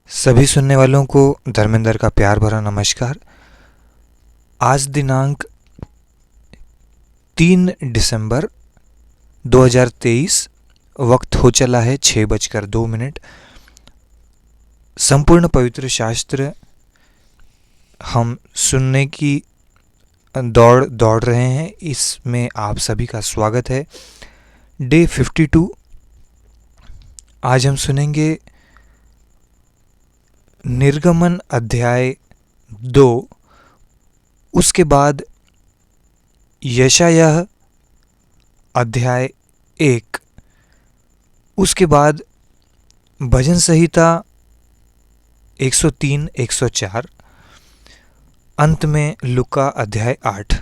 सभी सुनने वालों को धर्मेंद्र का प्यार भरा नमस्कार। आज दिनांक 3 दिसंबर 2023, वक्त हो चला है 6:02। संपूर्ण पवित्र शास्त्र हम सुनने की दौड़ रहे हैं। इसमें आप सभी का स्वागत है। डे 52। आज हम सुनेंगे निर्गमन अध्याय 2, उसके बाद यशायाह अध्याय 1, उसके बाद भजन संहिता 103, 104, अंत में लूका अध्याय 8।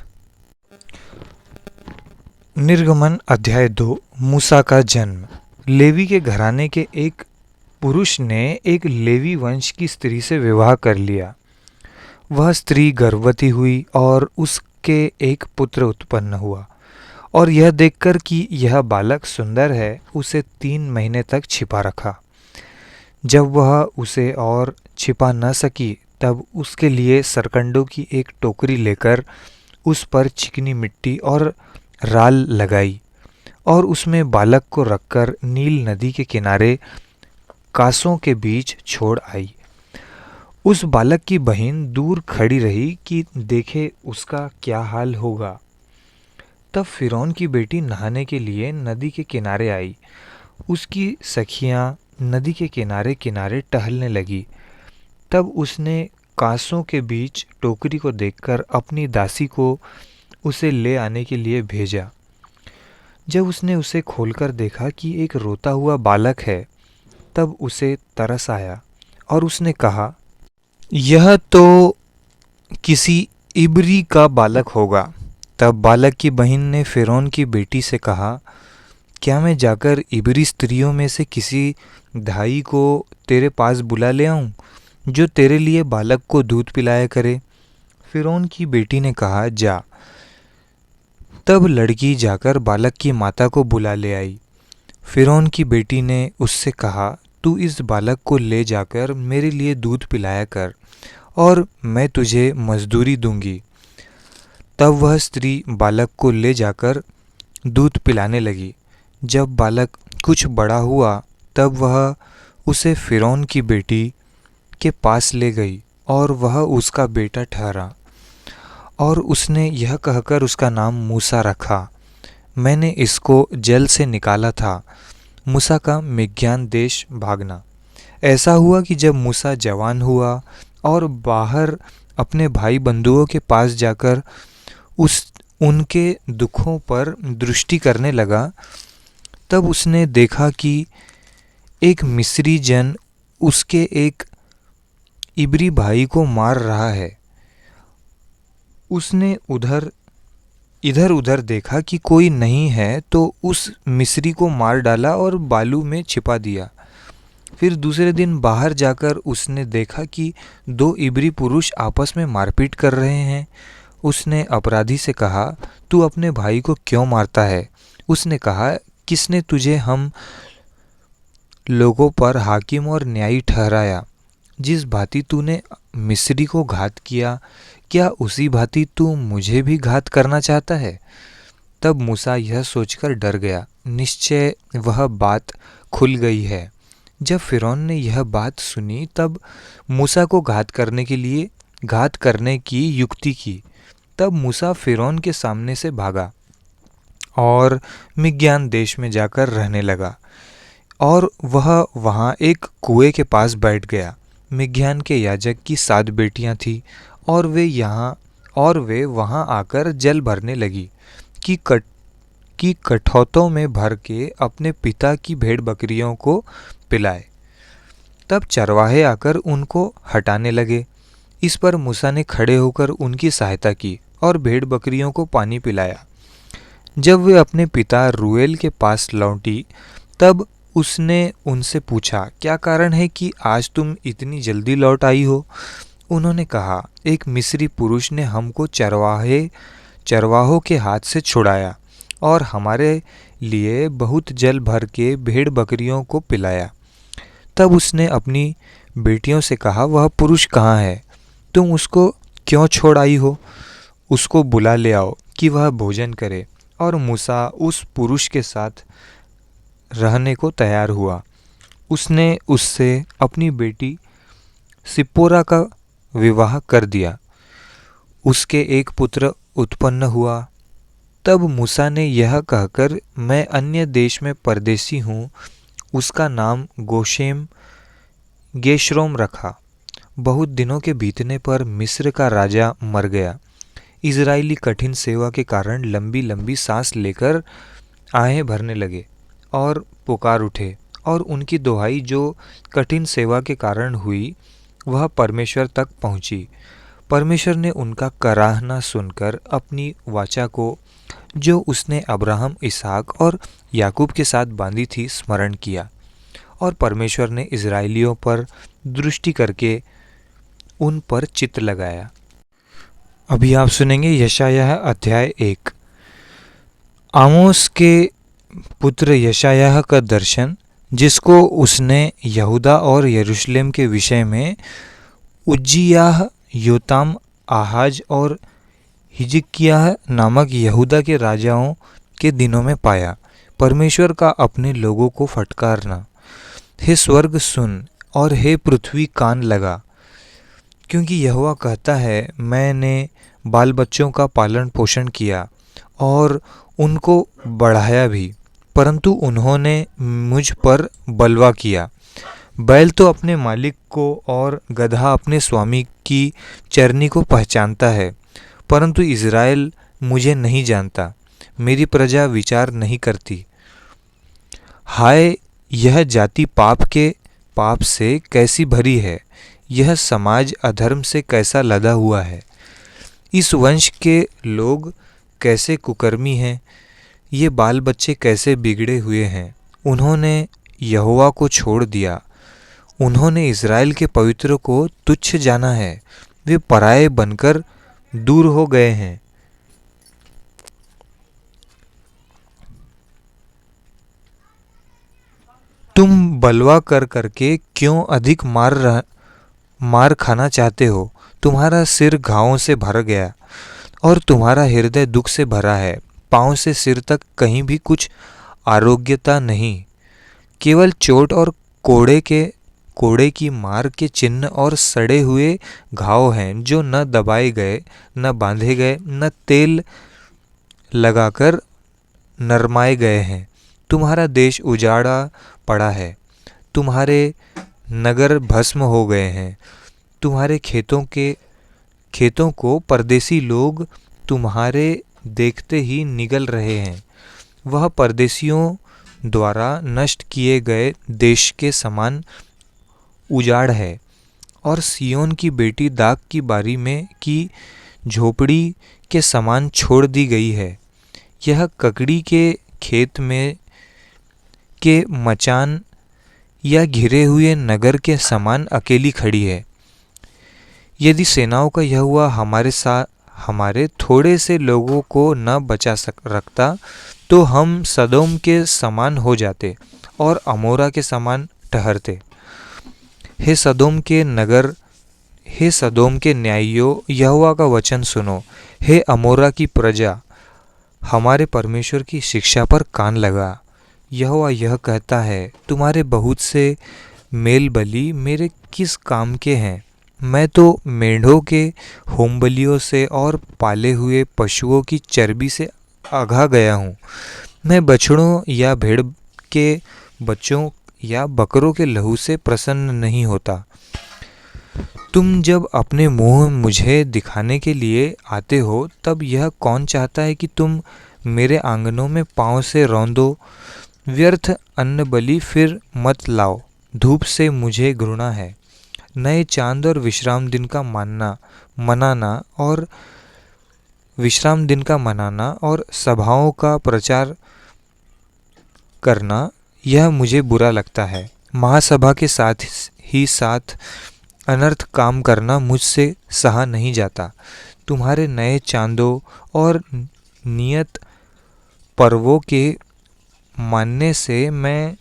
निर्गमन अध्याय 2, मूसा का जन्म। लेवी के घराने के एक पुरुष ने एक लेवी वंश की स्त्री से विवाह कर लिया। वह स्त्री गर्भवती हुई और उसके एक पुत्र उत्पन्न हुआ, और यह देखकर कि यह बालक सुंदर है, उसे 3 महीने तक छिपा रखा। जब वह उसे और छिपा न सकी, तब उसके लिए सरकंडों की एक टोकरी लेकर उस पर चिकनी मिट्टी और राल लगाई और उसमें बालक को रखकर नील नदी के किनारे कांसों के बीच छोड़ आई। उस बालक की बहन दूर खड़ी रही कि देखे उसका क्या हाल होगा। तब फिरौन की बेटी नहाने के लिए नदी के किनारे आई। उसकी सखियां नदी के किनारे किनारे टहलने लगी। तब उसने कांसों के बीच टोकरी को देखकर अपनी दासी को उसे ले आने के लिए भेजा। जब उसने उसे खोलकर देखा कि एक रोता हुआ बालक है, तब उसे तरस आया और उसने कहा, यह तो किसी इब्री का बालक होगा। तब बालक की बहन ने फिरौन की बेटी से कहा, क्या मैं जाकर इब्री स्त्रियों में से किसी धाई को तेरे पास बुला ले आऊं, जो तेरे लिए बालक को दूध पिलाया करे? फिरौन की बेटी ने कहा, जा। तब लड़की जाकर बालक की माता को बुला ले आई। फिरौन की बेटी ने उससे कहा, तू इस बालक को ले जाकर मेरे लिए दूध पिलाया कर, और मैं तुझे मजदूरी दूंगी। तब वह स्त्री बालक को ले जाकर दूध पिलाने लगी। जब बालक कुछ बड़ा हुआ, तब वह उसे फिरौन की बेटी के पास ले गई, और वह उसका बेटा ठहरा। और उसने यह कहकर उसका नाम मूसा रखा, मैंने इसको जल से निकाला था। मूसा का मिद्यान देश भागना। ऐसा हुआ कि जब मूसा जवान हुआ और बाहर अपने भाई बंधुओं के पास जाकर उनके दुखों पर दृष्टि करने लगा, तब उसने देखा कि एक मिस्री जन उसके एक इब्री भाई को मार रहा है। उसने इधर उधर देखा कि कोई नहीं है, तो उस मिस्री को मार डाला और बालू में छिपा दिया। फिर दूसरे दिन बाहर जाकर उसने देखा कि 2 इब्री पुरुष आपस में मारपीट कर रहे हैं। उसने अपराधी से कहा, तू अपने भाई को क्यों मारता है? उसने कहा, किसने तुझे हम लोगों पर हाकिम और न्यायी ठहराया? जिस भांति तूने मिस्री को घात किया, क्या उसी भांति तू मुझे भी घात करना चाहता है? तब मूसा यह सोचकर डर गया, निश्चय वह बात खुल गई है। जब फिरौन ने यह बात सुनी, तब मूसा को घात करने की युक्ति की। तब मूसा फिरौन के सामने से भागा और मिद्यान देश में जाकर रहने लगा, और वह वहाँ एक कुएं के पास बैठ गया। मिद्यान के याजक की 7 बेटियां थीं, और वे वहाँ आकर जल भरने लगी कि कठौतों में भर के अपने पिता की भेड़ बकरियों को पिलाए। तब चरवाहे आकर उनको हटाने लगे। इस पर मूसा ने खड़े होकर उनकी सहायता की और भेड़ बकरियों को पानी पिलाया। जब वे अपने पिता रूएल के पास लौटी, तब उसने उनसे पूछा, क्या कारण है कि आज तुम इतनी जल्दी लौट आई हो? उन्होंने कहा, एक मिस्री पुरुष ने हमको चरवाहों के हाथ से छुड़ाया और हमारे लिए बहुत जल भर के भेड़ बकरियों को पिलाया। तब उसने अपनी बेटियों से कहा, वह पुरुष कहाँ है? तुम उसको क्यों छोड़ आई हो? उसको बुला ले आओ कि वह भोजन करे। और मूसा उस पुरुष के साथ रहने को तैयार हुआ। उसने उससे अपनी बेटी सिप्पोरा का विवाह कर दिया। उसके एक पुत्र उत्पन्न हुआ। तब मूसा ने यह कहकर, मैं अन्य देश में परदेसी हूँ, उसका नाम गोशेम गेशरोम रखा। बहुत दिनों के बीतने पर मिस्र का राजा मर गया। इजरायली कठिन सेवा के कारण लंबी लंबी सांस लेकर आहें भरने लगे और पुकार उठे, और उनकी दुहाई जो कठिन सेवा के कारण हुई वह परमेश्वर तक पहुंची। परमेश्वर ने उनका कराहना सुनकर अपनी वाचा को, जो उसने अब्राहम, इसहाक और याकूब के साथ बांधी थी, स्मरण किया। और परमेश्वर ने इजराइलियों पर दृष्टि करके उन पर चित्त लगाया। अभी आप सुनेंगे यशायाह अध्याय 1। आमोस के पुत्र यशायाह का दर्शन, जिसको उसने यहूदा और यरूशलेम के विषय में उज्जियाह, योताम, आहाज और हिजकिय्याह नामक यहूदा के राजाओं के दिनों में पाया। परमेश्वर का अपने लोगों को फटकारना। हे स्वर्ग सुन, और हे पृथ्वी कान लगा, क्योंकि यहोवा कहता है, मैंने बाल बच्चों का पालन पोषण किया और उनको बढ़ाया भी, परंतु उन्होंने मुझ पर बलवा किया। बैल तो अपने मालिक को और गदहा अपने स्वामी की चरनी को पहचानता है, परंतु इज़राइल मुझे नहीं जानता, मेरी प्रजा विचार नहीं करती। हाय, यह जाति पाप से कैसी भरी है, यह समाज अधर्म से कैसा लदा हुआ है। इस वंश के लोग कैसे कुकर्मी हैं, ये बाल बच्चे कैसे बिगड़े हुए हैं। उन्होंने यहोवा को छोड़ दिया, उन्होंने इज़राइल के पवित्र को तुच्छ जाना है, वे पराये बनकर दूर हो गए हैं। तुम बलवा कर करके क्यों अधिक मार खाना चाहते हो? तुम्हारा सिर घावों से भर गया और तुम्हारा हृदय दुख से भरा है। पाँव से सिर तक कहीं भी कुछ आरोग्यता नहीं, केवल चोट और कोड़े की मार के चिन्ह और सड़े हुए घाव हैं, जो न दबाए गए, न बांधे गए, न तेल लगाकर नरमाए गए हैं। तुम्हारा देश उजाड़ा पड़ा है, तुम्हारे नगर भस्म हो गए हैं। तुम्हारे खेतों को परदेसी लोग तुम्हारे देखते ही निगल रहे हैं। वह परदेसियों द्वारा नष्ट किए गए देश के समान उजाड़ है, और सियोन की बेटी दाख की बारी में की झोपड़ी के समान छोड़ दी गई है। यह ककड़ी के खेत में के मचान या घिरे हुए नगर के समान अकेली खड़ी है। यदि सेनाओं का यहोवा हमारे थोड़े से लोगों को न बचा रखता, तो हम सदोम के समान हो जाते और अमोरा के समान ठहरते। हे सदोम के न्यायियों, यहोवा का वचन सुनो। हे अमोरा की प्रजा, हमारे परमेश्वर की शिक्षा पर कान लगा। यहोवा यह कहता है, तुम्हारे बहुत से मेल बलि मेरे किस काम के हैं? मैं तो मेढ़ों के होमबलियों से और पाले हुए पशुओं की चर्बी से आघा गया हूँ। मैं बछड़ों या भेड़ के बच्चों या बकरों के लहू से प्रसन्न नहीं होता। तुम जब अपने मुंह मुझे दिखाने के लिए आते हो, तब यह कौन चाहता है कि तुम मेरे आंगनों में पाँव से रौंदो? व्यर्थ अन्न बलि फिर मत लाओ, धूप से मुझे घृणा है। नए चांद और विश्राम दिन का मनाना और सभाओं का प्रचार करना, यह मुझे बुरा लगता है। महासभा के साथ अनर्थ काम करना मुझसे सहा नहीं जाता। तुम्हारे नए चांदों और नियत पर्वों के मानने से मैं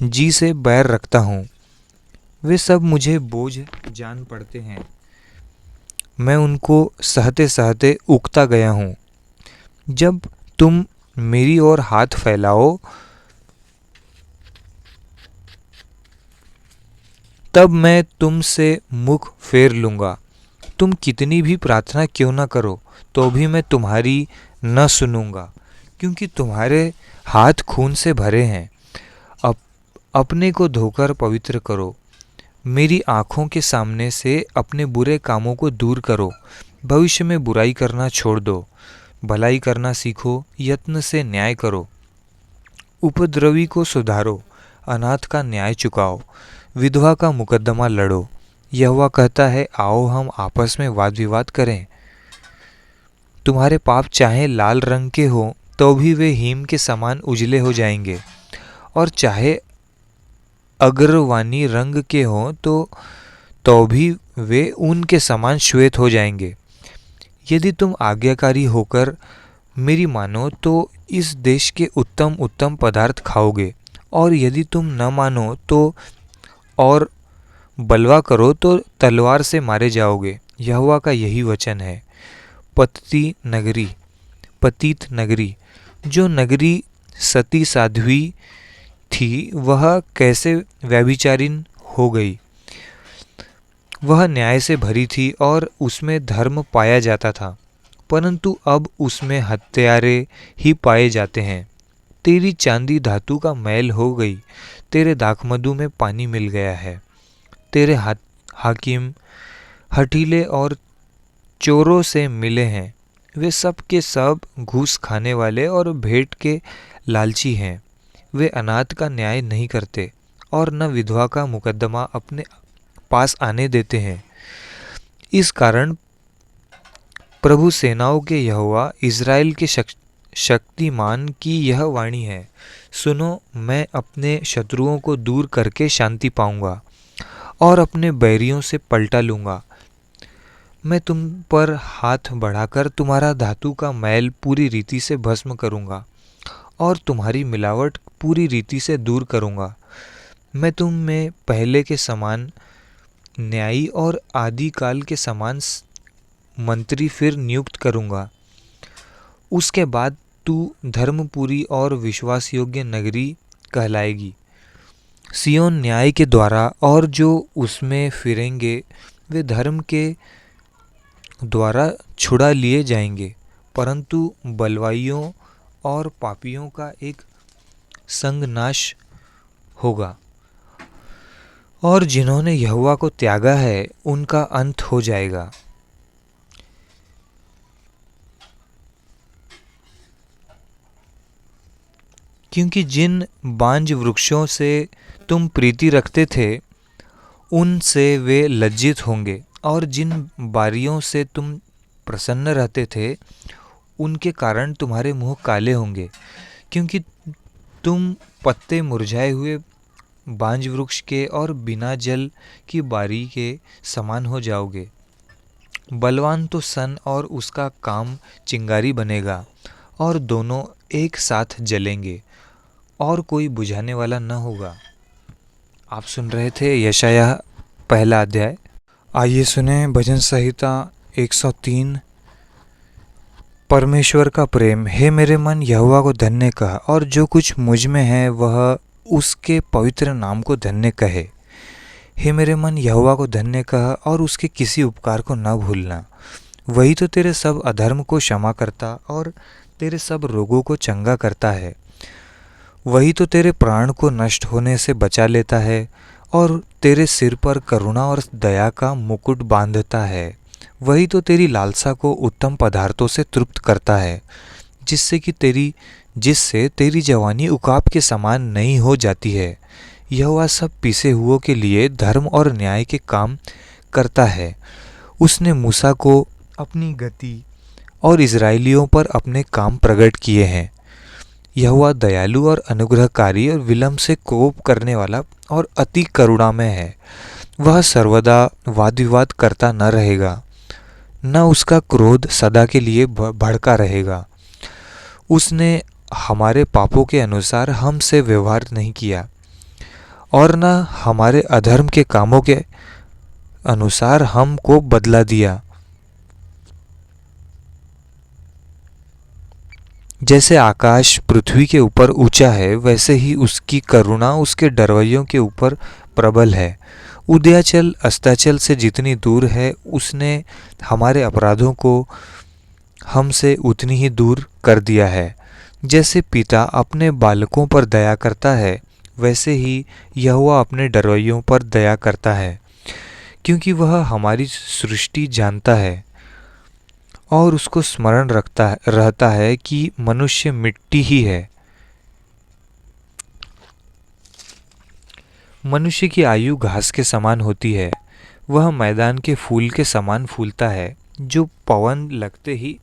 जी से बैर रखता हूँ। वे सब मुझे बोझ जान पड़ते हैं। मैं उनको सहते सहते उकता गया हूँ। जब तुम मेरी ओर हाथ फैलाओ तब मैं तुमसे मुख फेर लूँगा। तुम कितनी भी प्रार्थना क्यों न करो तो भी मैं तुम्हारी न सुनूंगा, क्योंकि तुम्हारे हाथ खून से भरे हैं। अप, अपने को धोकर पवित्र करो। मेरी आँखों के सामने से अपने बुरे कामों को दूर करो। भविष्य में बुराई करना छोड़ दो, भलाई करना सीखो, यत्न से न्याय करो। उपद्रवी को सुधारो, अनाथ का न्याय चुकाओ, विधवा का मुकद्दमा लड़ो। यहोवा कहता है, आओ हम आपस में वाद विवाद करें। तुम्हारे पाप चाहे लाल रंग के हो तो भी वे हिम के समान उजले हो जाएंगे, और चाहे अग्रवानी रंग के हों तो भी वे ऊन के समान श्वेत हो जाएंगे। यदि तुम आज्ञाकारी होकर मेरी मानो तो इस देश के उत्तम उत्तम पदार्थ खाओगे, और यदि तुम न मानो तो और बलवा करो तो तलवार से मारे जाओगे। यहोवा का यही वचन है। पतित नगरी, जो नगरी सती साध्वी थी, वह कैसे व्यभिचारिण हो गई। वह न्याय से भरी थी और उसमें धर्म पाया जाता था, परंतु अब उसमें हत्यारे ही पाए जाते हैं। तेरी चांदी धातु का मैल हो गई, तेरे दाखमधु में पानी मिल गया है। तेरे हाकिम हठीले और चोरों से मिले हैं। वे सब के सब घूस खाने वाले और भेंट के लालची हैं। वे अनाथ का न्याय नहीं करते और न विधवा का मुकद्दमा अपने पास आने देते हैं। इस कारण प्रभु सेनाओं के यहोवा, इज़राइल के शक्तिमान की यह वाणी है, सुनो, मैं अपने शत्रुओं को दूर करके शांति पाऊंगा और अपने बैरियों से पलटा लूँगा। मैं तुम पर हाथ बढ़ाकर तुम्हारा धातु का मैल पूरी रीति से भस्म करूँगा और तुम्हारी मिलावट पूरी रीति से दूर करूँगा। मैं तुम में पहले के समान न्यायी और आदिकाल के समान मंत्री फिर नियुक्त करूँगा। उसके बाद तू धर्मपुरी और विश्वास योग्य नगरी कहलाएगी। सियोन न्याय के द्वारा, और जो उसमें फिरेंगे वे धर्म के द्वारा छुड़ा लिए जाएंगे। परंतु बलवाइयों और पापियों का एक संग नाश होगा, और जिन्होंने यहोवा को त्यागा है उनका अंत हो जाएगा। क्योंकि जिन बांज वृक्षों से तुम प्रीति रखते थे उनसे वे लज्जित होंगे, और जिन बारियों से तुम प्रसन्न रहते थे उनके कारण तुम्हारे मुंह काले होंगे। क्योंकि तुम पत्ते मुरझाए हुए बांज वृक्ष के और बिना जल की बारी के समान हो जाओगे। बलवान तो सन और उसका काम चिंगारी बनेगा, और दोनों एक साथ जलेंगे और कोई बुझाने वाला न होगा। आप सुन रहे थे यशायाह पहला अध्याय। आइए सुने भजन संहिता 103। परमेश्वर का प्रेम। हे मेरे मन, यहोवा को धन्य कह, और जो कुछ मुझ में है वह उसके पवित्र नाम को धन्य कहे। हे मेरे मन, यहोवा को धन्य कह और उसके किसी उपकार को न भूलना। वही तो तेरे सब अधर्म को क्षमा करता और तेरे सब रोगों को चंगा करता है। वही तो तेरे प्राण को नष्ट होने से बचा लेता है और तेरे सिर पर करुणा और दया का मुकुट बांधता है। वही तो तेरी लालसा को उत्तम पदार्थों से तृप्त करता है, जिससे तेरी जवानी उकाब के समान नहीं हो जाती है। यहोवा सब पीसे हुओं के लिए धर्म और न्याय के काम करता है। उसने मूसा को अपनी गति और इज़राइलियों पर अपने काम प्रकट किए हैं। यहोवा दयालु और अनुग्रहकारी और विलंब से कोप करने वाला और अति करुणामय है। वह सर्वदा वाद विवाद करता न रहेगा, न उसका क्रोध सदा के लिए भड़का रहेगा। उसने हमारे पापों के अनुसार हमसे व्यवहार नहीं किया और न हमारे अधर्म के कामों के अनुसार हमको बदला दिया। जैसे आकाश पृथ्वी के ऊपर ऊंचा है, वैसे ही उसकी करुणा उसके डरवैयों के ऊपर प्रबल है। उदयाचल अस्ताचल से जितनी दूर है, उसने हमारे अपराधों को हमसे उतनी ही दूर कर दिया है। जैसे पिता अपने बालकों पर दया करता है, वैसे ही यहोवा अपने डरवैयों पर दया करता है, क्योंकि वह हमारी सृष्टि जानता है और उसको स्मरण रहता है कि मनुष्य मिट्टी ही है। मनुष्य की आयु घास के समान होती है, वह मैदान के फूल के समान फूलता है, जो पवन लगते ही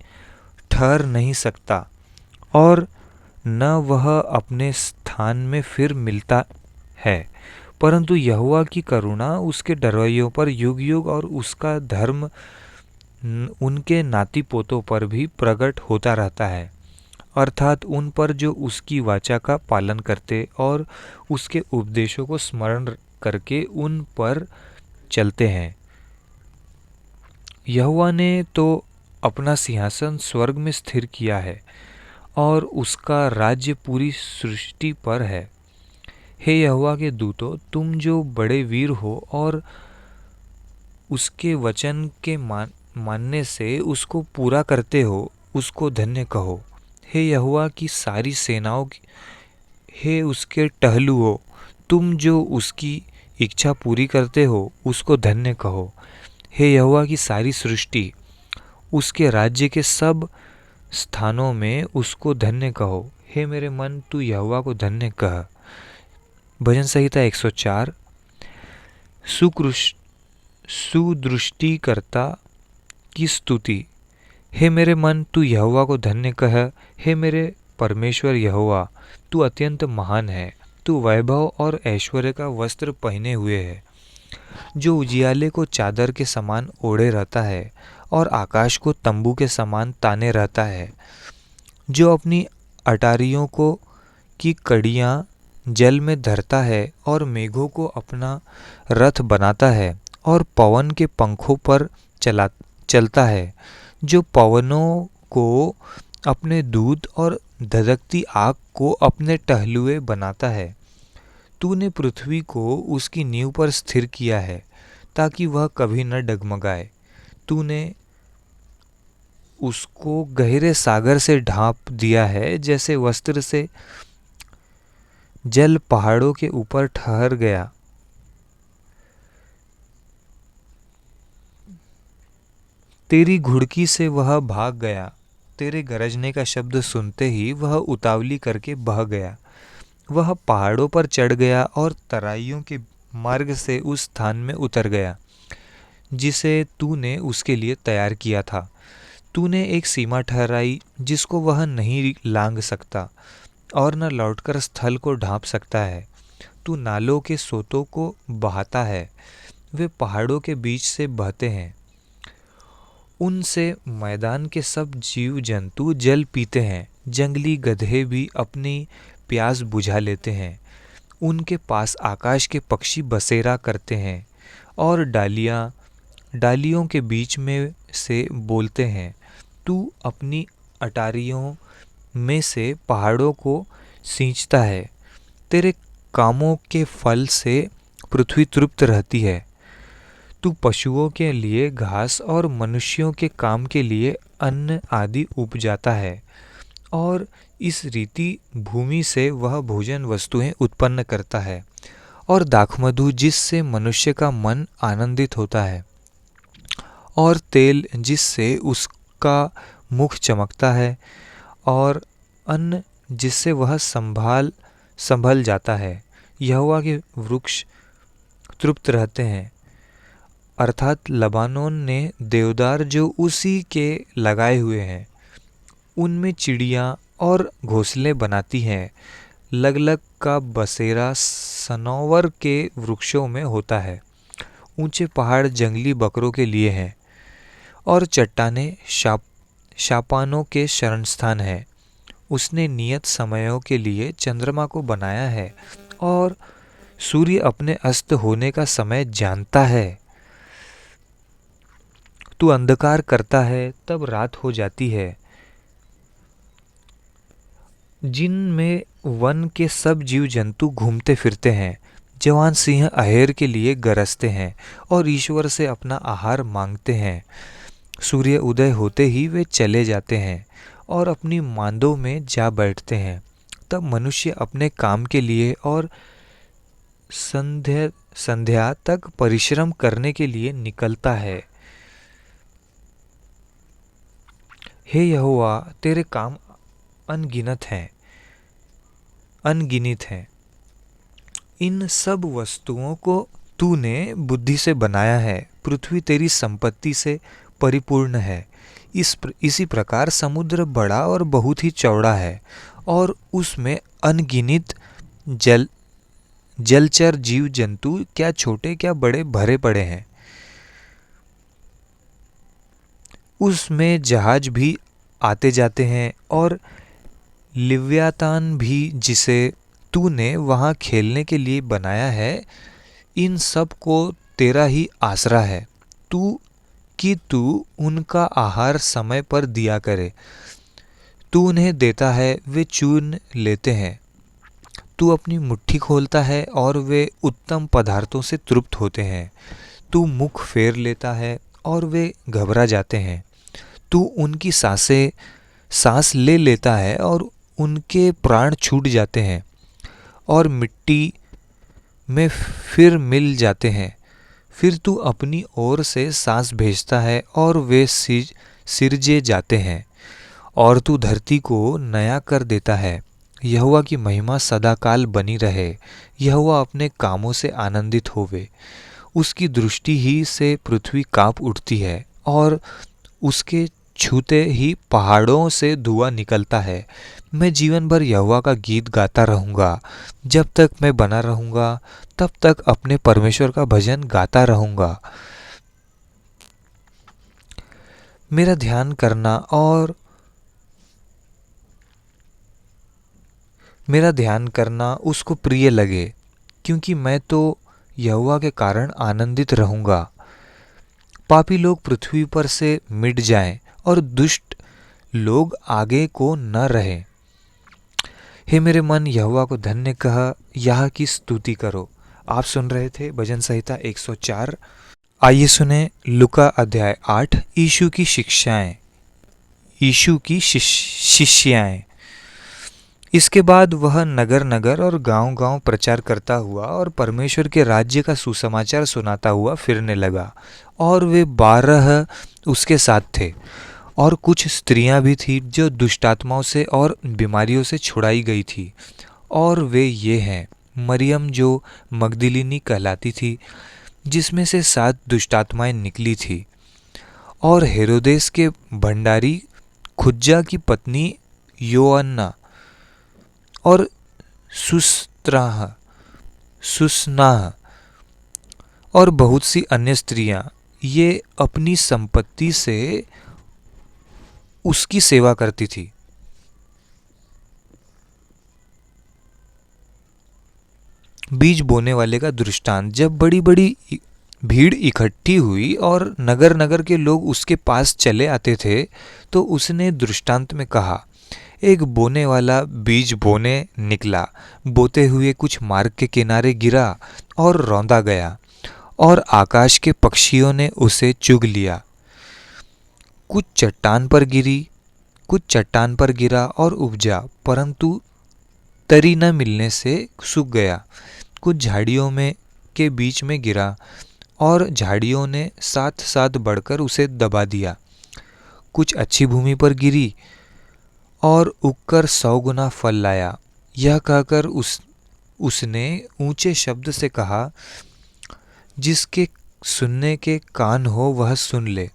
ठहर नहीं सकता और न वह अपने स्थान में फिर मिलता है। परंतु यहोवा की करुणा उसके डरवैयों पर युग युग और उसका धर्म उनके नाती पोतों पर भी प्रकट होता रहता है, अर्थात उन पर जो उसकी वाचा का पालन करते और उसके उपदेशों को स्मरण करके उन पर चलते हैं। यहोवा ने तो अपना सिंहासन स्वर्ग में स्थिर किया है और उसका राज्य पूरी सृष्टि पर है। हे यहोवा के दूतों, तुम जो बड़े वीर हो और उसके वचन के मानने से उसको पूरा करते हो, उसको धन्य कहो। हे यहोवा की सारी सेनाओं की, हे उसके टहलुओ, तुम जो उसकी इच्छा पूरी करते हो, उसको धन्य कहो। हे यहोवा की सारी सृष्टि, उसके राज्य के सब स्थानों में उसको धन्य कहो। हे मेरे मन, तू यहोवा को धन्य कह। भजन संहिता 104। सुदृष्टिकर्ता की स्तुति। हे मेरे मन, तू यहोवा को धन्य कह। हे मेरे परमेश्वर यहोवा, तू अत्यंत महान है। तू वैभव और ऐश्वर्य का वस्त्र पहने हुए है, जो उजियाले को चादर के समान ओढ़े रहता है और आकाश को तंबू के समान ताने रहता है, जो अपनी अटारियों को की कड़ियाँ जल में धरता है और मेघों को अपना रथ बनाता है और पवन के पंखों पर चलता है, जो पवनों को अपने दूत और धधकती आग को अपने टहलुए बनाता है। तूने पृथ्वी को उसकी नींव पर स्थिर किया है, ताकि वह कभी न डगमगाए। तूने उसको गहरे सागर से ढांप दिया है, जैसे वस्त्र से जल पहाड़ों के ऊपर ठहर गया। तेरी घुड़की से वह भाग गया, तेरे गरजने का शब्द सुनते ही वह उतावली करके बह गया। वह पहाड़ों पर चढ़ गया और तराइयों के मार्ग से उस स्थान में उतर गया जिसे तूने उसके लिए तैयार किया था। तूने एक सीमा ठहराई जिसको वह नहीं लांघ सकता और न लौटकर स्थल को ढांप सकता है। तू नालों के सोतों को बहाता है, वे पहाड़ों के बीच से बहते हैं। उनसे मैदान के सब जीव जंतु जल पीते हैं, जंगली गधे भी अपनी प्यास बुझा लेते हैं। उनके पास आकाश के पक्षी बसेरा करते हैं और डालियों के बीच में से बोलते हैं। तू अपनी अटारियों में से पहाड़ों को सींचता है, तेरे कामों के फल से पृथ्वी तृप्त रहती है। तू पशुओं के लिए घास और मनुष्यों के काम के लिए अन्न आदि उपजाता है और इस रीति भूमि से वह भोजन वस्तुएं उत्पन्न करता है और दाखमधु जिससे मनुष्य का मन आनंदित होता है और तेल जिससे उसका मुख चमकता है और अन्न जिससे वह संभल जाता है। यहोवा के वृक्ष तृप्त रहते हैं, अर्थात लबानोन ने देवदार जो उसी के लगाए हुए हैं। उनमें चिड़ियाँ और घोंसले बनाती हैं। लगलग का बसेरा सनोवर के वृक्षों में होता है। ऊंचे पहाड़ जंगली बकरों के लिए हैं और चट्टानें शापानों के शरण स्थान है। उसने नियत समयों के लिए चंद्रमा को बनाया है और सूर्य अपने अस्त होने का समय जानता है। तू अंधकार करता है तब रात हो जाती है। जिनमें वन के सब जीव जंतु घूमते फिरते हैं। जवान सिंह अहेर के लिए गरजते हैं और ईश्वर से अपना आहार मांगते हैं। सूर्य उदय होते ही वे चले जाते हैं और अपनी मांदों में जा बैठते हैं। तब मनुष्य अपने काम के लिए और संध्या संध्या तक परिश्रम करने के लिए निकलता है। हे यहोवा, तेरे काम अनगिनत हैं। इन सब वस्तुओं को तूने बुद्धि से बनाया है। पृथ्वी तेरी संपत्ति से परिपूर्ण है। इसी प्रकार समुद्र बड़ा और बहुत ही चौड़ा है और उसमें अनगिनत जलचर जीव जंतु, क्या छोटे क्या बड़े, भरे पड़े हैं। उसमें जहाज भी आते जाते हैं और लिव्यातान भी, जिसे तूने वहाँ खेलने के लिए बनाया है। इन सब को तेरा ही आसरा है। तू उनका आहार समय पर दिया करे। तू उन्हें देता है, वे चुन लेते हैं। तू अपनी मुट्ठी खोलता है और वे उत्तम पदार्थों से तृप्त होते हैं। तू मुख फेर लेता है और वे घबरा जाते हैं। तू उनकी सांस ले लेता है और उनके प्राण छूट जाते हैं और मिट्टी में फिर मिल जाते हैं। फिर तू अपनी ओर से सांस भेजता है और वे सिरजे जाते हैं और तू धरती को नया कर देता है। यहोवा की महिमा सदाकाल बनी रहे। यहोवा अपने कामों से आनंदित होवे। उसकी दृष्टि ही से पृथ्वी कांप उठती है और उसके छूते ही पहाड़ों से धुआं निकलता है। मैं जीवन भर यहोवा का गीत गाता रहूँगा। जब तक मैं बना रहूँगा तब तक अपने परमेश्वर का भजन गाता रहूँगा। मेरा ध्यान करना उसको प्रिय लगे, क्योंकि मैं तो यहोवा के कारण आनंदित रहूँगा। पापी लोग पृथ्वी पर से मिट जाएं और दुष्ट लोग आगे को न रहें। हे मेरे मन, यहोवा को धन्य कह, यह की स्तुति करो। आप सुन रहे थे भजन संहिता 104। आइए सुने लूका अध्याय 8, यीशु की शिष्याएं। इसके बाद वह नगर नगर और गांव गांव प्रचार करता हुआ और परमेश्वर के राज्य का सुसमाचार सुनाता हुआ फिरने लगा। और वे 12 उसके साथ थे और कुछ स्त्रियां भी थीं जो दुष्टात्माओं से और बीमारियों से छुड़ाई गई थी। और वे ये हैं: मरियम जो मगदलिनी कहलाती थी, जिसमें से 7 दुष्टात्माएं निकली थी, और हेरोदेस के भंडारी खुज्जा की पत्नी योअन्ना, और सुसनाह और बहुत सी अन्य स्त्रियां। ये अपनी संपत्ति से उसकी सेवा करती थी। बीज बोने वाले का दृष्टांत। जब बड़ी बड़ी भीड़ इकट्ठी हुई और नगर नगर के लोग उसके पास चले आते थे, तो उसने दृष्टांत में कहा, एक बोने वाला बीज बोने निकला। बोते हुए कुछ मार्ग के किनारे गिरा और रौंदा गया, और आकाश के पक्षियों ने उसे चुग लिया। कुछ चट्टान पर गिरा और उपजा, परंतु तरी न मिलने से सूख गया। कुछ झाड़ियों में के बीच में गिरा और झाड़ियों ने साथ साथ बढ़कर उसे दबा दिया। कुछ अच्छी भूमि पर गिरी और उगकर 100 गुना फल लाया। यह कहकर उसने ऊंचे शब्द से कहा, जिसके सुनने के कान हो वह सुन ले।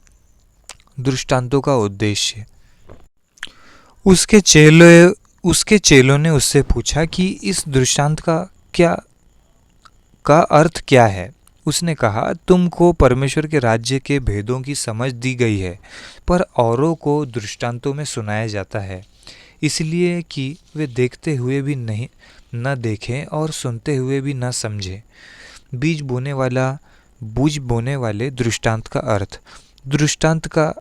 दृष्टांतों का उद्देश्य। उसके चेलों ने उससे पूछा कि इस दृष्टांत का अर्थ क्या है। उसने कहा, तुमको परमेश्वर के राज्य के भेदों की समझ दी गई है, पर औरों को दृष्टांतों में सुनाया जाता है, इसलिए कि वे देखते हुए भी न देखें और सुनते हुए भी न समझें। बीज बोने वाला, बूझ बोने वाले दृष्टांत का अर्थ। दृष्टांत का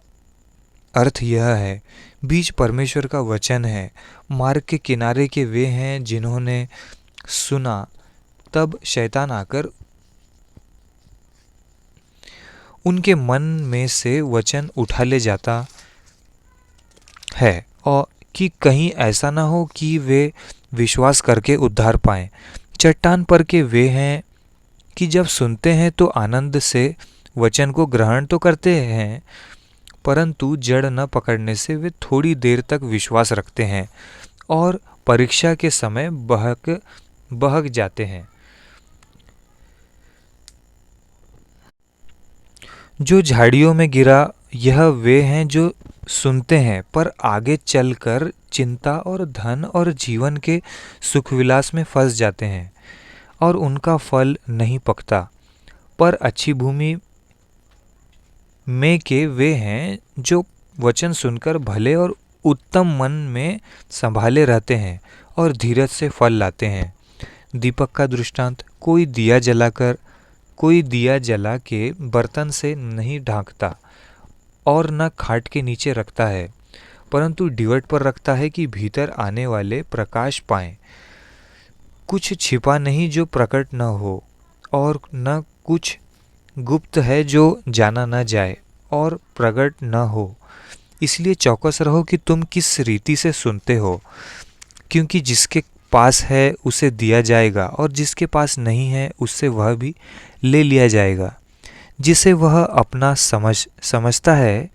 अर्थ यह है, बीज परमेश्वर का वचन है। मार्ग के किनारे के वे हैं जिन्होंने सुना, तब शैतान आकर उनके मन में से वचन उठा ले जाता है, और कि कहीं ऐसा ना हो कि वे विश्वास करके उद्धार पाएं। चट्टान पर के वे हैं कि जब सुनते हैं तो आनंद से वचन को ग्रहण तो करते हैं, परंतु जड़ न पकड़ने से वे थोड़ी देर तक विश्वास रखते हैं और परीक्षा के समय बहक जाते हैं। जो झाड़ियों में गिरा, यह वे हैं जो सुनते हैं पर आगे चलकर चिंता और धन और जीवन के सुखविलास में फंस जाते हैं और उनका फल नहीं पकता। पर अच्छी भूमि में के वे हैं जो वचन सुनकर भले और उत्तम मन में संभाले रहते हैं और धीरज से फल लाते हैं। दीपक का दृष्टांत। कोई दिया जला के बर्तन से नहीं ढांकता और न खाट के नीचे रखता है, परंतु डिवट पर रखता है कि भीतर आने वाले प्रकाश पाएं। कुछ छिपा नहीं जो प्रकट न हो, और न कुछ गुप्त है जो जाना न जाए और प्रकट न हो। इसलिए चौकस रहो कि तुम किस रीति से सुनते हो, क्योंकि जिसके पास है उसे दिया जाएगा और जिसके पास नहीं है उससे वह भी ले लिया जाएगा। जिसे वह अपना समझता है,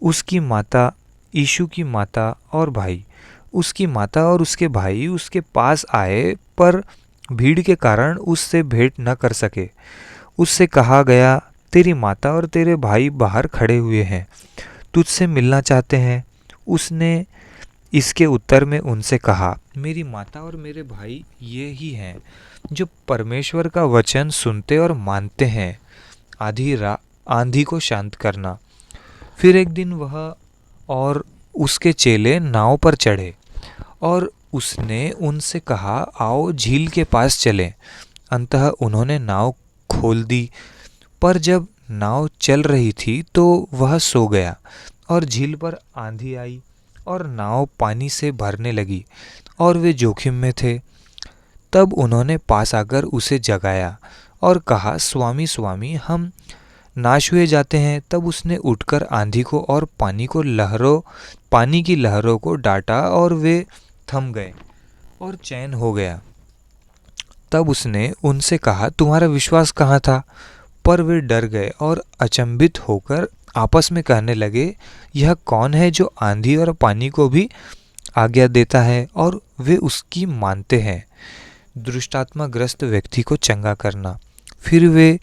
उसकी माता, यीशु की माता और भाई, उसकी माता और उसके भाई उसके पास आए, पर भीड़ के कारण उससे भेंट न कर सके। उससे कहा गया, तेरी माता और तेरे भाई बाहर खड़े हुए हैं, तुझसे मिलना चाहते हैं। उसने इसके उत्तर में उनसे कहा, मेरी माता और मेरे भाई ये ही हैं जो परमेश्वर का वचन सुनते और मानते हैं। आंधी को शांत करना। फिर एक दिन वह और उसके चेले नाव पर चढ़े और उसने उनसे कहा, आओ झील के पास चलें। अंततः उन्होंने नाव खोल दी, पर जब नाव चल रही थी तो वह सो गया और झील पर आंधी आई और नाव पानी से भरने लगी और वे जोखिम में थे। तब उन्होंने पास आकर उसे जगाया और कहा, स्वामी स्वामी, हम नाश हुए जाते हैं। तब उसने उठकर आंधी को और पानी की लहरों को डांटा और वे थम गए और चैन हो गया। तब उसने उनसे कहा, तुम्हारा विश्वास कहाँ था? पर वे डर गए और अचंभित होकर आपस में कहने लगे, यह कौन है जो आंधी और पानी को भी आज्ञा देता है और वे उसकी मानते हैं। दृष्टात्मग्रस्त व्यक्ति को चंगा करना। फिर वे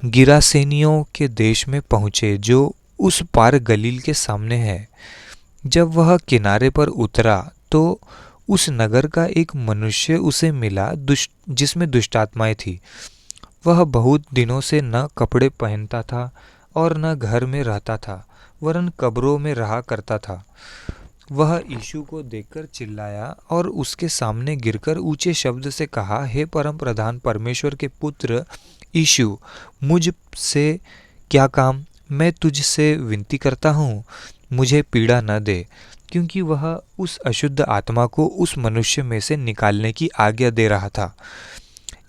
गिरासेनियों के देश में पहुँचे जो उस पार गलील के सामने है। जब वह किनारे पर उतरा तो उस नगर का एक मनुष्य उसे मिला जिसमें दुष्टात्माएं थी। वह बहुत दिनों से न कपड़े पहनता था और न घर में रहता था, वरन कब्रों में रहा करता था। वह यीशु को देखकर चिल्लाया और उसके सामने गिरकर ऊंचे शब्द से कहा, हे परम प्रधान परमेश्वर के पुत्र यीशु, मुझ से क्या काम? मैं तुझसे विनती करता हूँ, मुझे पीड़ा न दे। क्योंकि वह उस अशुद्ध आत्मा को उस मनुष्य में से निकालने की आज्ञा दे रहा था,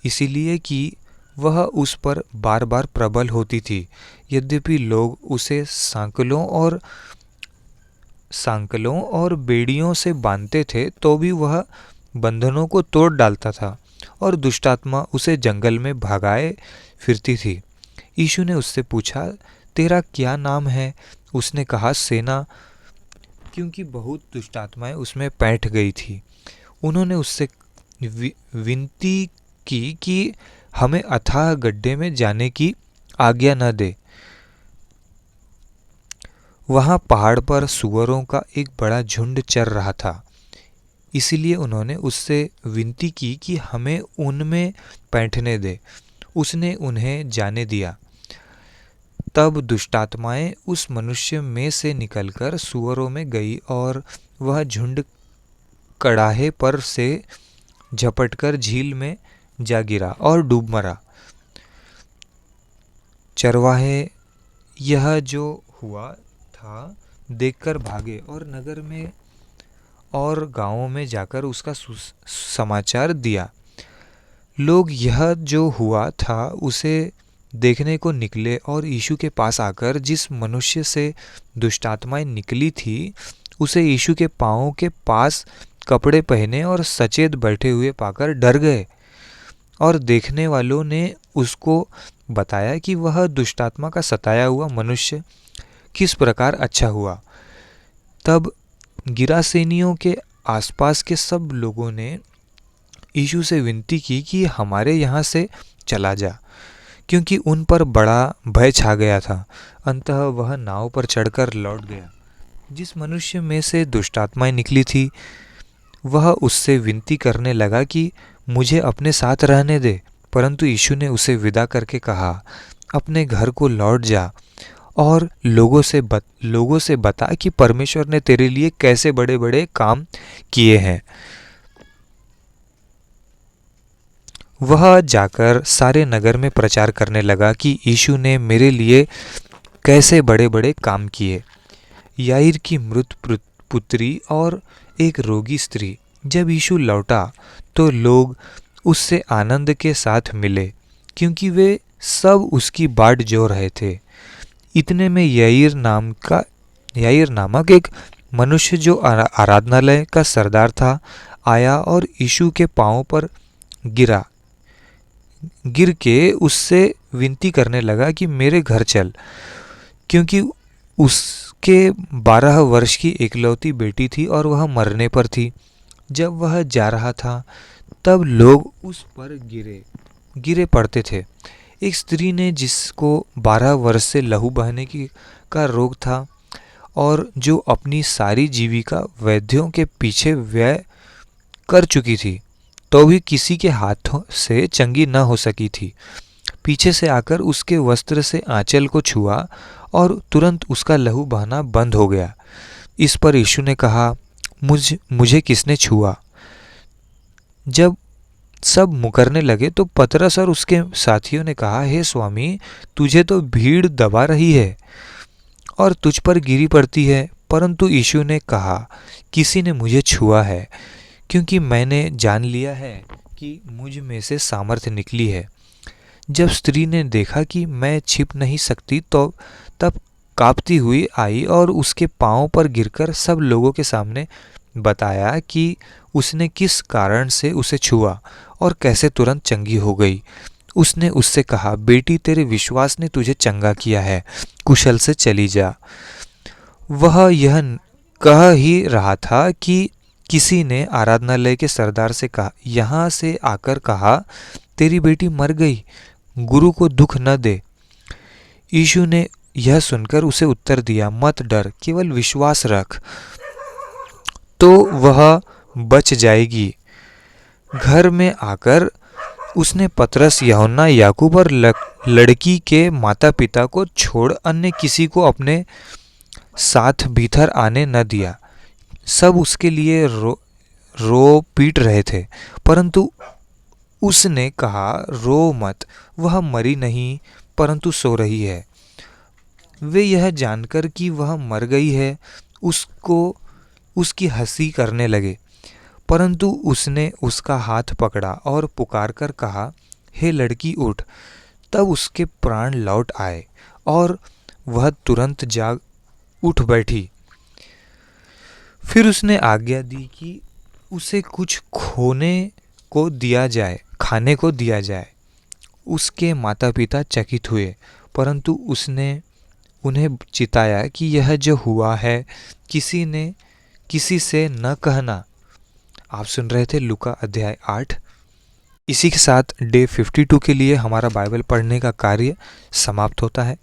इसीलिए कि वह उस पर बार बार प्रबल होती थी। यद्यपि लोग उसे सांकलों और बेड़ियों से बांधते थे, तो भी वह बंधनों को तोड़ डालता था और दुष्टात्मा उसे जंगल में भगाए फिरती थी। यीशु ने उससे पूछा, तेरा क्या नाम है? उसने कहा, सेना, क्योंकि बहुत दुष्टात्माएं उसमें पैठ गई थी। उन्होंने उससे विनती की कि हमें अथाह गड्ढे में जाने की आज्ञा न दे। वहाँ पहाड़ पर सूअरों का एक बड़ा झुंड चर रहा था, इसीलिए उन्होंने उससे विनती की कि हमें उनमें बैठने दे। उसने उन्हें जाने दिया। तब दुष्टात्माएं उस मनुष्य में से निकलकर सूअरों में गई और वह झुंड कड़ाहे पर से झपटकर झील में जा गिरा और डूब मरा। चरवाहे यह जो हुआ था देखकर भागे और नगर में और गांवों में जाकर उसका समाचार दिया। लोग यह जो हुआ था उसे देखने को निकले और यीशु के पास आकर जिस मनुष्य से दुष्टात्माएं निकली थी उसे यीशु के पांवों के पास कपड़े पहने और सचेत बैठे हुए पाकर डर गए। और देखने वालों ने उसको बताया कि वह दुष्टात्मा का सताया हुआ मनुष्य किस प्रकार अच्छा हुआ। तब गिरासेनियों के आसपास के सब लोगों ने यीशु से विनती की कि हमारे यहाँ से चला जा, क्योंकि उन पर बड़ा भय छा गया था। अंततः वह नाव पर चढ़कर लौट गया। जिस मनुष्य में से दुष्टात्माएं निकली थी वह उससे विनती करने लगा कि मुझे अपने साथ रहने दे, परंतु यीशु ने उसे विदा करके कहा, अपने घर को लौट जा और लोगों से बता कि परमेश्वर ने तेरे लिए कैसे बड़े बड़े काम किए हैं। वह जाकर सारे नगर में प्रचार करने लगा कि यीशु ने मेरे लिए कैसे बड़े बड़े काम किए। याईर की मृत पुत्री और एक रोगी स्त्री। जब यीशु लौटा तो लोग उससे आनंद के साथ मिले, क्योंकि वे सब उसकी बाट जो रहे थे। इतने में याईर नामक एक मनुष्य जो आराधनालय का सरदार था आया और यीशु के पांवों पर गिर के उससे विनती करने लगा कि मेरे घर चल, क्योंकि उसके 12 वर्ष की एकलौती बेटी थी और वह मरने पर थी। जब वह जा रहा था तब लोग उस पर गिरे पड़ते थे। एक स्त्री ने जिसको 12 वर्ष से लहू बहने का रोग था और जो अपनी सारी जीविका वैद्यों के पीछे व्यय कर चुकी थी तो भी किसी के हाथों से चंगी न हो सकी थी, पीछे से आकर उसके वस्त्र से आंचल को छुआ और तुरंत उसका लहू बहना बंद हो गया। इस पर यीशु ने कहा, मुझे किसने छुआ? जब सब मुकरने लगे तो पतरस और उसके साथियों ने कहा, हे स्वामी, तुझे तो भीड़ दबा रही है और तुझ पर गिरी पड़ती है। परंतु यीशु ने कहा, किसी ने मुझे छुआ है, क्योंकि मैंने जान लिया है कि मुझ में से सामर्थ्य निकली है। जब स्त्री ने देखा कि मैं छिप नहीं सकती तो तब कांपती हुई आई और उसके पांवों पर गिरकर सब लोगों के सामने बताया कि उसने किस कारण से उसे छुआ और कैसे तुरंत चंगी हो गई। उसने उससे कहा, बेटी, तेरे विश्वास ने तुझे चंगा किया है, कुशल से चली जा। वह यह कह ही रहा था कि किसी ने आराधनालय के सरदार से यहाँ से आकर कहा, तेरी बेटी मर गई, गुरु को दुख न दे। यीशु ने यह सुनकर उसे उत्तर दिया, मत डर, केवल विश्वास रख तो वह बच जाएगी। घर में आकर उसने पतरस, यूहन्ना, याकूब और लड़की के माता पिता को छोड़ अन्य किसी को अपने साथ भीतर आने न दिया। सब उसके लिए रो पीट रहे थे, परंतु उसने कहा, रो मत, वह मरी नहीं परंतु सो रही है। वे यह जानकर कि वह मर गई है उसकी हंसी करने लगे, परंतु उसने उसका हाथ पकड़ा और पुकार कर कहा, हे लड़की, उठ। तब उसके प्राण लौट आए और वह तुरंत जाग उठ बैठी। फिर उसने आज्ञा दी कि उसे कुछ खाने को दिया जाए। उसके माता पिता चकित हुए, परंतु उसने उन्हें चिताया कि यह जो हुआ है किसी से न कहना। आप सुन रहे थे लूका अध्याय 8। इसी के साथ डे 52 के लिए हमारा बाइबल पढ़ने का कार्य समाप्त होता है।